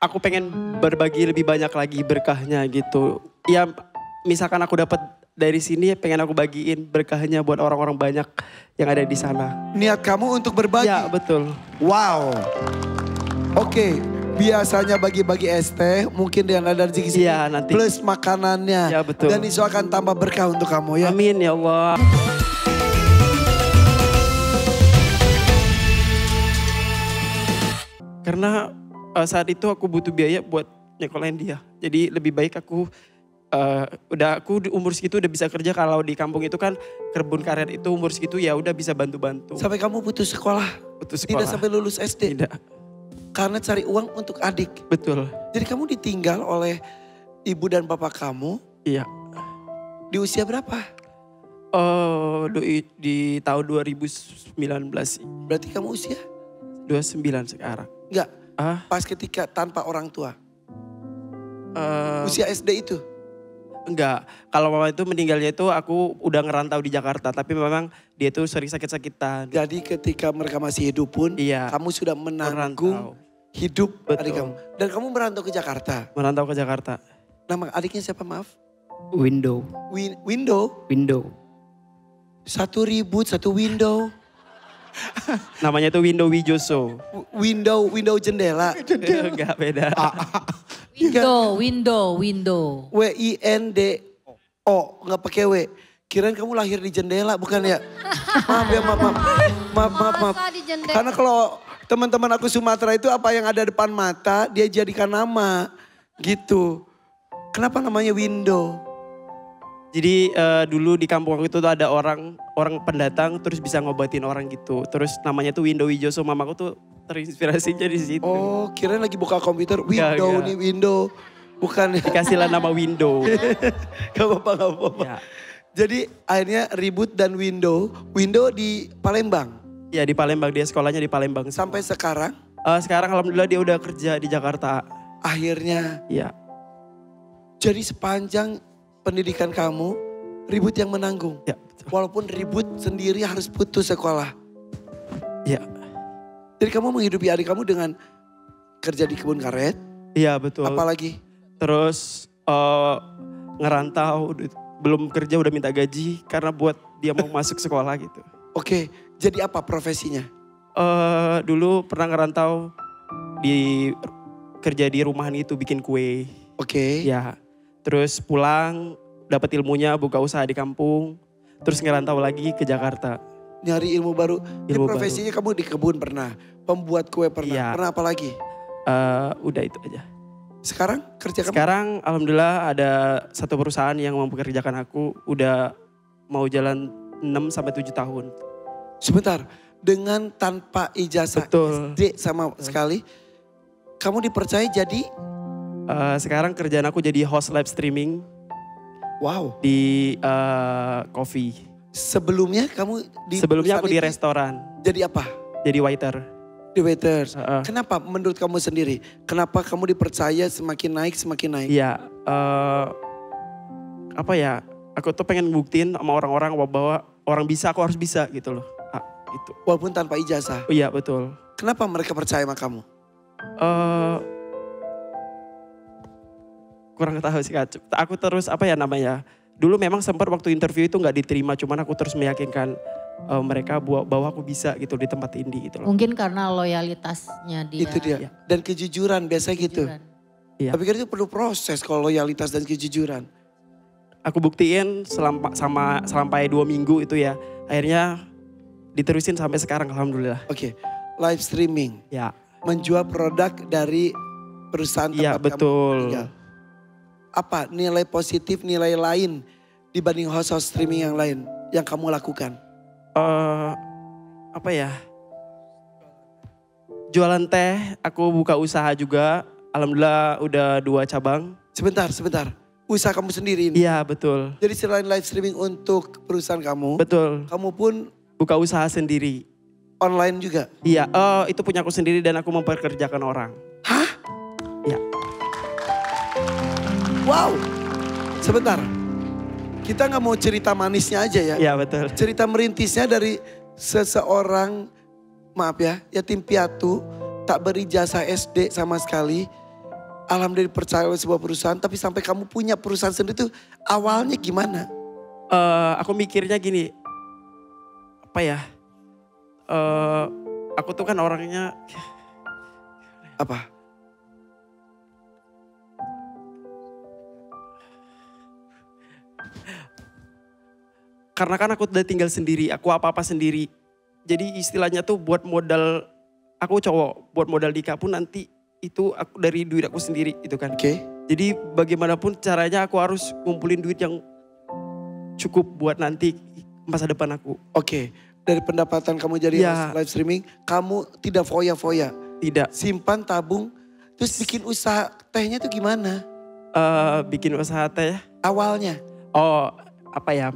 aku pengen berbagi lebih banyak lagi berkahnya gitu. Ya misalkan aku dapat dari sini pengen aku bagiin berkahnya buat orang-orang banyak yang ada di sana. Niat kamu untuk berbagi? Ya betul. Wow. Oke, biasanya bagi-bagi es teh mungkin dengan ada rezeki sini. Iya, nanti. Plus makanannya. Ya, betul. Dan itu akan tambah berkah untuk kamu ya. Amin ya Allah. Karena saat itu aku butuh biaya buat nyekolahin dia. Jadi lebih baik aku aku di umur segitu udah bisa kerja. Kalau di kampung itu kan kebun karet itu umur segitu ya udah bisa bantu-bantu. Sampai kamu putus sekolah? Putus sekolah. Tidak sampai lulus SD? Tidak. Karena cari uang untuk adik? Betul. Jadi kamu ditinggal oleh ibu dan bapak kamu? Iya. Di usia berapa? Di tahun 2019 sih. Berarti kamu usia? 29 sekarang. Enggak, Ah, pas ketika tanpa orang tua. eh, Usia SD itu? enggak. Kalau mama itu meninggalnya itu aku udah ngerantau di Jakarta. Tapi memang dia tuh sering sakit-sakitan. Jadi ketika mereka masih hidup pun, Iya. kamu sudah menanggung Merantau. hidup Betul. adik kamu. Dan kamu merantau ke Jakarta. Merantau ke Jakarta. Nama adiknya siapa maaf? Window. Window. Satu ribut, satu window. Namanya tuh Window Wijoso. Window jendela. Enggak beda. Window. WINDO, nggak pakai W. Kirain kamu lahir di jendela, bukan ya? Maaf ya, maaf. Masa di jendela? Karena kalau teman-teman aku Sumatera itu apa yang ada depan mata, dia jadikan nama. Gitu. Kenapa namanya Window? Jadi dulu di kampung aku itu tuh ada orang pendatang terus bisa ngobatin orang gitu. Terus namanya tuh Window Wijoso. Mamaku tuh terinspirasinya di situ. Oh, kirain lagi buka komputer, Window Enggak. nih, Window. Bukan ya? Dikasihlah nama Window. Gak apa-apa. Ya. Jadi akhirnya ribut dan Window di Palembang. Ya di Palembang, dia sekolahnya di Palembang. Sampai sekarang Sekarang alhamdulillah dia udah kerja di Jakarta. akhirnya. Iya. Jadi sepanjang pendidikan kamu, ribut yang menanggung. Ya, betul. Walaupun ribut sendiri harus putus sekolah. Iya. Jadi kamu menghidupi adik kamu dengan kerja di kebun karet. Iya betul. Apalagi? Terus ngerantau, belum kerja udah minta gaji karena buat dia mau masuk sekolah gitu. Oke, jadi apa profesinya? Dulu pernah ngerantau kerja di rumahan itu bikin kue. Oke. Ya, terus pulang dapat ilmunya buka usaha di kampung. Terus ngerantau lagi ke Jakarta. Nyari ilmu baru. Jadi Ilmu profesinya kamu di kebun pernah. Pembuat kue pernah. Iya. Pernah apa lagi? Udah itu aja. Sekarang kerja kamu? Sekarang alhamdulillah ada satu perusahaan yang mempekerjakan aku udah mau jalan 6-7 tahun. Sebentar, dengan tanpa ijazah Betul. SD sama sekali, kamu dipercaya jadi? Sekarang kerjaan aku jadi host live streaming Wow. di coffee. Sebelumnya kamu di Sebelumnya aku di perusahaan itu restoran, jadi apa? jadi waiter. Di waiters. Heeh. Kenapa menurut kamu sendiri? Kenapa kamu dipercaya semakin naik? Iya, apa ya? Aku tuh pengen buktiin sama orang-orang bahwa orang bisa, aku harus bisa gitu loh. Itu. Walaupun tanpa ijazah. Oh, iya betul. Kenapa mereka percaya sama kamu? Kurang tahu sih Kak. Aku terus apa ya namanya? Dulu memang sempat waktu interview itu nggak diterima, cuman aku terus meyakinkan mereka bahwa aku bisa gitu di tempat ini gitu loh. Mungkin karena loyalitasnya dia. Itu dia. Dan kejujuran biasa gitu. Kejujuran. Iya. Tapi kan itu perlu proses kalau loyalitas dan kejujuran. Aku buktiin sampai 2 minggu itu ya. Akhirnya diterusin sampai sekarang alhamdulillah. Oke, live streaming. Ya. Menjual produk dari perusahaan Iya tempat betul. kamu tinggal. Apa nilai positif, nilai lain dibanding host streaming yang lain yang kamu lakukan? Apa ya? Jualan teh, aku buka usaha juga. Alhamdulillah udah 2 cabang. Sebentar. Usaha kamu sendiri ini. Iya betul. Jadi selain live streaming untuk perusahaan kamu, Betul. kamu pun Buka usaha sendiri. online juga. Iya, itu punya aku sendiri dan aku memperkerjakan orang. Hah? Ya. Wow. Sebentar. Kita nggak mau cerita manisnya aja ya. Iya betul. Cerita merintisnya dari seseorang, maaf ya, yatim piatu, tak berijazah SD sama sekali. alhamdulillah percaya oleh sebuah perusahaan, tapi sampai kamu punya perusahaan sendiri tuh awalnya gimana? Aku mikirnya gini, apa ya? Aku tuh kan orangnya Apa? karena kan aku udah tinggal sendiri, aku apa-apa sendiri. Jadi istilahnya tuh buat modal, aku cowok, buat modal nikah pun nanti itu aku dari duit aku sendiri itu kan. Oke. Jadi bagaimanapun caranya aku harus ngumpulin duit yang cukup buat nanti masa depan aku. Oke. Dari pendapatan kamu jadi Ya. live streaming, kamu tidak foya-foya. Tidak Simpan, tabung, terus bikin usaha tehnya tuh gimana? bikin usaha teh. Awalnya. Oh apa ya,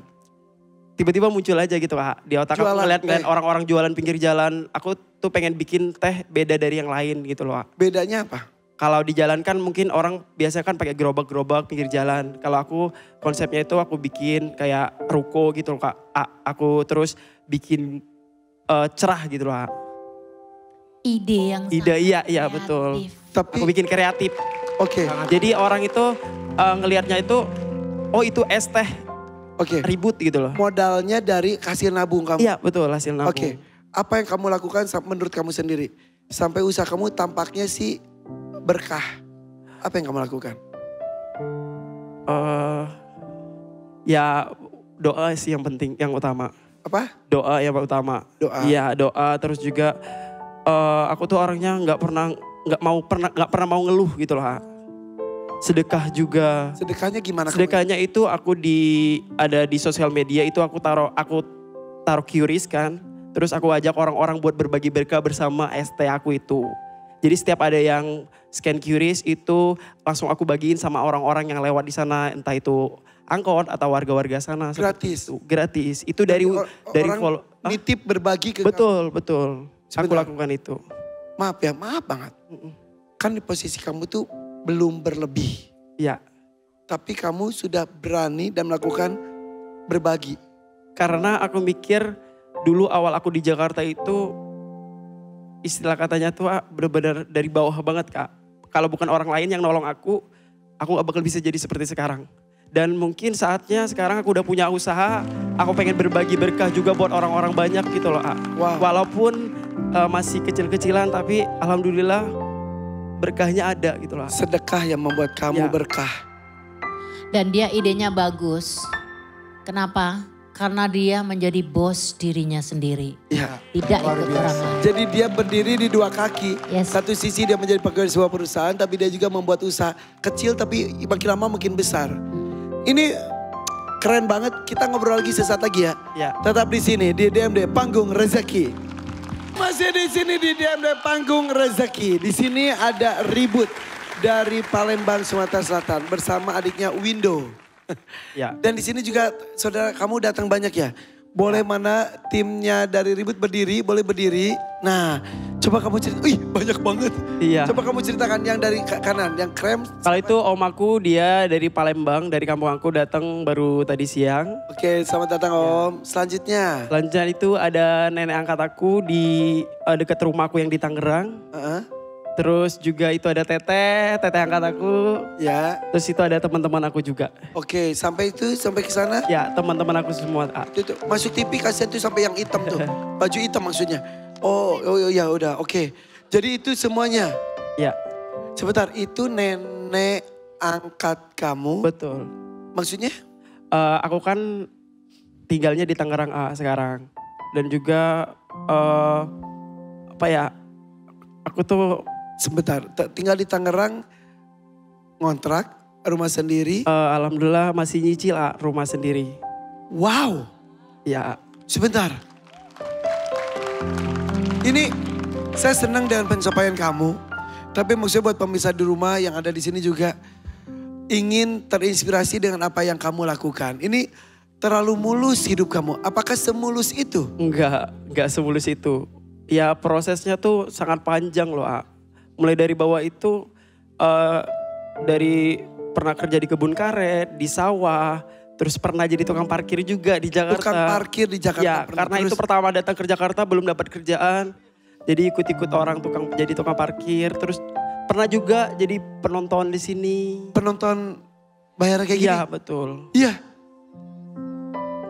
tiba-tiba muncul aja gitu Kak. Di otak Jualan aku ngeliat teh. orang-orang jualan pinggir jalan. Aku tuh pengen bikin teh beda dari yang lain gitu loh Kak. Bedanya apa? Kalau di jalan kan mungkin orang biasa kan pakai gerobak-gerobak pinggir jalan. Kalau aku konsepnya itu aku bikin kayak ruko gitu loh Kak. Aku terus bikin cerah gitu loh Kak. Ide yang Ide sangat iya betul. kreatif. Tapi Aku bikin kreatif. oke, Jadi orang itu ngelihatnya itu, oh itu es teh oke. ribut gitu loh. Modalnya dari hasil nabung kamu. Iya betul hasil nabung. Oke, apa yang kamu lakukan menurut kamu sendiri? Sampai usaha kamu tampaknya sih berkah. Apa yang kamu lakukan? Ya doa sih yang penting, yang utama. Apa? Doa yang utama. Doa. Iya doa, terus juga aku tuh orangnya nggak pernah mau ngeluh gitu loh. Ha. Sedekah juga. Sedekahnya gimana? Sedekahnya itu aku ada di sosial media itu aku taruh QRIS kan. Terus aku ajak orang-orang buat berbagi berkah bersama ST aku itu. Jadi setiap ada yang scan QRIS itu langsung aku bagiin sama orang-orang yang lewat di sana, entah itu angkot atau warga-warga sana. Gratis? Itu. Gratis. Itu dari orang follow. nitip berbagi ke Betul. Aku Sebentar. lakukan itu. Maaf banget. Kan di posisi kamu tuh belum berlebih. Iya. Tapi kamu sudah berani dan melakukan berbagi. Karena aku mikir dulu awal aku di Jakarta itu istilah katanya tuh benar-benar dari bawah banget Kak. Kalau bukan orang lain yang nolong aku gak bakal bisa jadi seperti sekarang. Dan mungkin saatnya sekarang aku udah punya usaha, aku pengen berbagi berkah juga buat orang-orang banyak gitu loh. Wow. Walaupun masih kecil-kecilan tapi alhamdulillah berkahnya ada gitu loh. Sedekah yang membuat kamu Ya. berkah. Dan dia idenya bagus. Kenapa? Karena dia menjadi bos dirinya sendiri. Ya. Tidak ikut orang lain. Jadi dia berdiri di dua kaki. Yes. Satu sisi dia menjadi pegawai sebuah perusahaan, tapi dia juga membuat usaha kecil tapi makin lama makin besar. Ini keren banget. Kita ngobrol lagi sesaat lagi ya. Ya. Tetap di sini di DMD Panggung Rezeki. Masih di sini di DMD Panggung Rezeki. Di sini ada Ribut dari Palembang, Sumatera Selatan bersama adiknya Windo. Ya. Dan di sini juga saudara kamu datang banyak ya. Boleh mana timnya dari Ribut berdiri, boleh berdiri. Nah, coba kamu cerita. Ih, banyak banget. Iya. Coba kamu ceritakan yang dari kanan, yang krem. Kalau itu om aku dia dari Palembang, dari kampung aku datang baru tadi siang. Oke, selamat datang Om. Selanjutnya. Selanjutnya itu ada nenek angkat aku di dekat rumahku yang di Tangerang. Heeh. Terus juga itu ada teteh angkat aku. Ya, Terus itu ada teman-teman aku juga. oke. Sampai ke sana. Ya teman-teman aku semua. Itu masuk TV kasihan tuh sampai yang hitam tuh. Baju hitam maksudnya. Oh ya udah, oke. Jadi itu semuanya. Ya Sebentar, itu nenek angkat kamu. betul. Maksudnya? Aku kan tinggalnya di Tangerang sekarang. Dan juga apa ya, aku tuh Sebentar, tinggal di Tangerang, ngontrak, rumah sendiri. alhamdulillah masih nyicil rumah sendiri. Wow, Ya sebentar. Ini saya senang dengan pencapaian kamu. Tapi maksudnya buat pemirsa di rumah yang ada di sini juga ingin terinspirasi dengan apa yang kamu lakukan. Ini terlalu mulus hidup kamu. Apakah semulus itu? enggak semulus itu. Ya prosesnya tuh sangat panjang loh. Mulai dari bawah itu dari pernah kerja di kebun karet, di sawah, terus pernah jadi tukang parkir juga di Jakarta. Tukang parkir di Jakarta. Ya, pernah. karena Terus itu pertama datang ke Jakarta belum dapat kerjaan. Jadi ikut-ikut orang jadi tukang parkir, terus pernah juga jadi penonton di sini. Penonton bayaran kayak gini? Iya betul. Iya.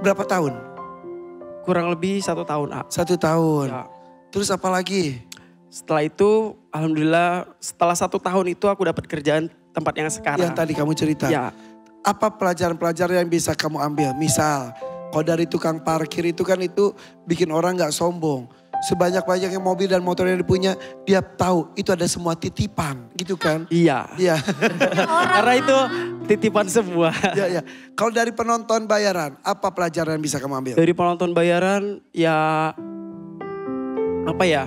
Berapa tahun? Kurang lebih 1 tahun. 1 tahun. Ya. Terus apa lagi? Setelah itu alhamdulillah setelah 1 tahun itu aku dapat kerjaan tempat yang sekarang. Yang tadi kamu cerita. Ya. Apa pelajaran-pelajaran yang bisa kamu ambil? Misal, kalau dari tukang parkir itu kan itu bikin orang gak sombong. Sebanyak-banyaknya mobil dan motor yang dipunya, dia tahu itu ada semua titipan gitu kan. Iya. Iya. Karena itu titipan semua. Iya, iya. Kalau dari penonton bayaran, apa pelajaran yang bisa kamu ambil? Dari penonton bayaran ya apa ya?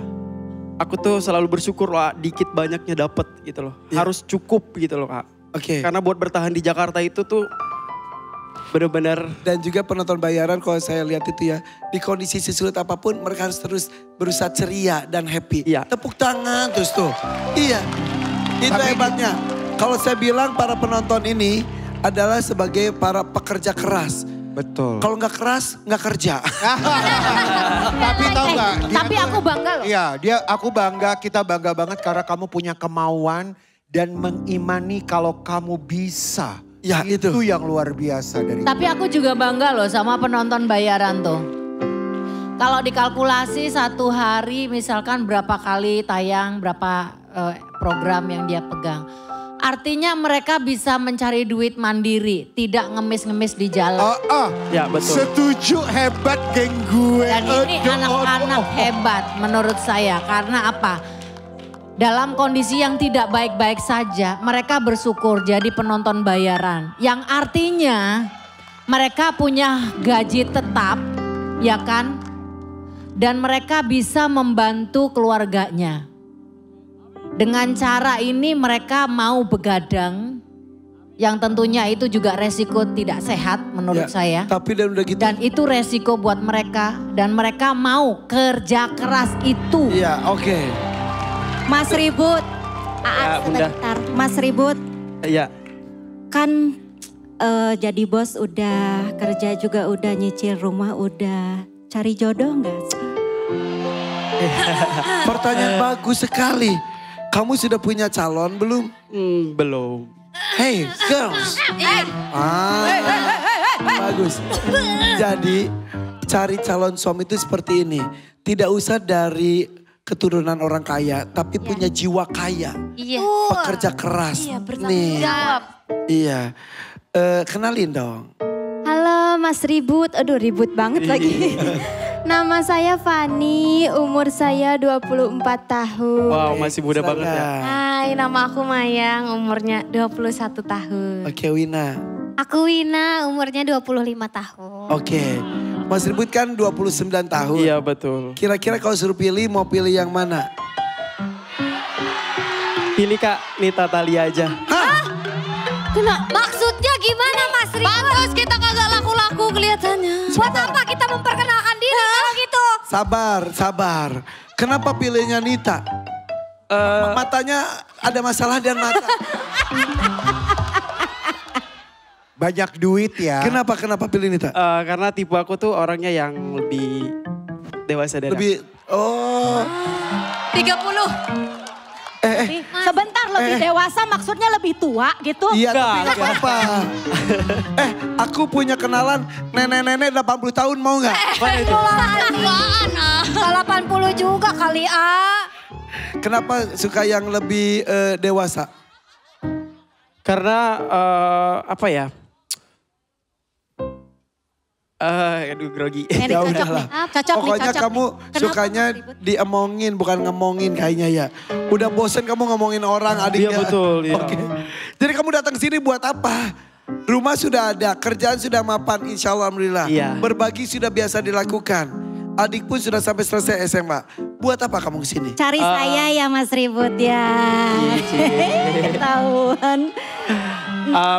Aku tuh selalu bersyukur lah dikit banyaknya dapat gitu loh. Iya. Harus cukup gitu loh Kak. Oke. Karena buat bertahan di Jakarta itu tuh benar-benar. Dan juga penonton bayaran kalau saya lihat itu ya, di kondisi sesulit apapun mereka harus terus berusaha ceria dan happy. Iya. Tepuk tangan terus tuh. Iya, itu hebatnya. Kalau saya bilang para penonton ini adalah sebagai para pekerja keras. Betul. Kalau nggak keras, nggak kerja. Tapi tahu nggak? Tapi aku bangga loh. Iya, aku bangga, kita bangga banget karena kamu punya kemauan dan mengimani kalau kamu bisa. Ya, itu. yang luar biasa dari. Tapi aku juga bangga loh sama penonton bayaran tuh. Kalau dikalkulasi 1 hari misalkan berapa kali tayang, berapa program yang dia pegang. Artinya mereka bisa mencari duit mandiri, tidak ngemis-ngemis di jalan. Ya betul. Setuju, hebat geng gue. Dan ini anak-anak hebat menurut saya. Karena apa? Dalam kondisi yang tidak baik-baik saja, mereka bersyukur jadi penonton bayaran. Yang artinya mereka punya gaji tetap, ya kan? Dan mereka bisa membantu keluarganya. Dengan cara ini mereka mau begadang, yang tentunya itu juga resiko tidak sehat menurut saya. Tapi dan udah gitu. Dan itu resiko buat mereka dan mereka mau kerja keras itu. Iya, oke. Mas Ribut, Ya, Bunda. sebentar. Mas Ribut, Ya. kan jadi bos udah, kerja juga udah, nyicil rumah udah. Cari jodoh gak sih? Pertanyaan bagus sekali. Kamu sudah punya calon belum? Belum. Hey girls. Bagus. Jadi cari calon suami itu seperti ini. Tidak usah dari keturunan orang kaya, tapi punya jiwa kaya. Iya. Pekerja keras. Iya, Nih. Iya. Kenalin dong. Halo Mas Ribut, aduh ribut banget lagi. Nama saya Fani, umur saya 24 tahun. Wow masih muda banget ya. Hai, nama aku Mayang, umurnya 21 tahun. Oke Wina. Aku Wina, umurnya 25 tahun. Oke. Mas Ribut kan 29 tahun. Iya betul. Kira-kira kalau suruh pilih mau pilih yang mana? Pilih Kak Nita Thalia aja. Maksudnya gimana Mas Ribut? Pantas kita kagak laku-laku kelihatannya. Buat apa kita memperkenalkan diri kalau gitu? Sabar. Kenapa pilihnya Nita? Matanya ada masalah dan mata. Banyak duit ya. Kenapa pilih Nita? Karena tipe aku tuh orangnya yang lebih dewasa dari Lebih, oh. 30. Sebentar lebih dewasa maksudnya lebih tua gitu. Iya tapi Enggak, gak apa-apa. Aku punya kenalan nenek-nenek 80 tahun mau gak? Mana itu? 80 juga kali A. Kenapa suka yang lebih dewasa? Karena apa ya? Aduh grogi. Ya udahlah. Cocok Pokoknya kamu sukanya diemongin bukan ngemongin kayaknya ya. Udah bosen kamu ngomongin orang adiknya. Iya betul. Iya. Oke. Jadi kamu datang sini buat apa? Rumah sudah ada, kerjaan sudah mapan insya Allah alhamdulillah. Iya. Berbagi sudah biasa dilakukan. Adik pun sudah sampai selesai SMA. Buat apa kamu kesini? Cari saya ya Mas Ribut ya. Ketahuan.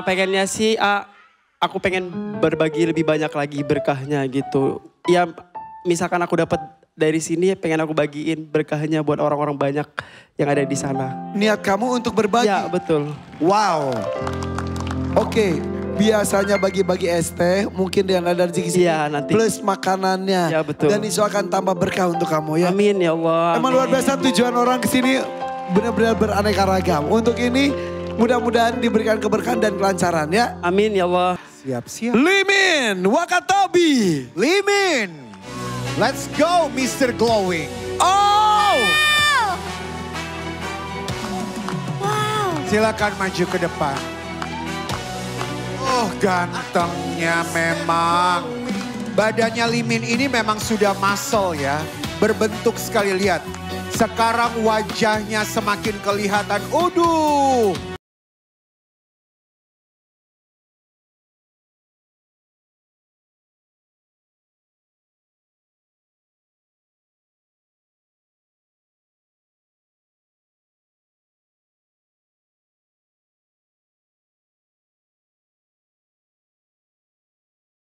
Pengennya sih aku pengen berbagi lebih banyak lagi berkahnya gitu. Ya misalkan aku dapat dari sini pengen aku bagiin berkahnya buat orang-orang banyak yang ada di sana. Niat kamu untuk berbagi? Ya betul. Wow. Oke, biasanya bagi-bagi es teh mungkin dengan ada rezeki sini. Iya, nanti. Plus makanannya. Ya, betul. Dan itu akan tambah berkah untuk kamu ya. Amin ya Allah. Emang luar biasa tujuan orang kesini benar-benar beraneka ragam. Untuk ini mudah-mudahan diberikan keberkahan dan kelancaran ya. Amin ya Allah. Siap-siap. Limin Wakatobi. Limin. Let's go Mr. Glowing. Oh. Wow. Silakan maju ke depan. Oh gantengnya memang. Badannya Limin ini memang sudah muscle ya. Berbentuk sekali lihat. Sekarang wajahnya semakin kelihatan. Aduh.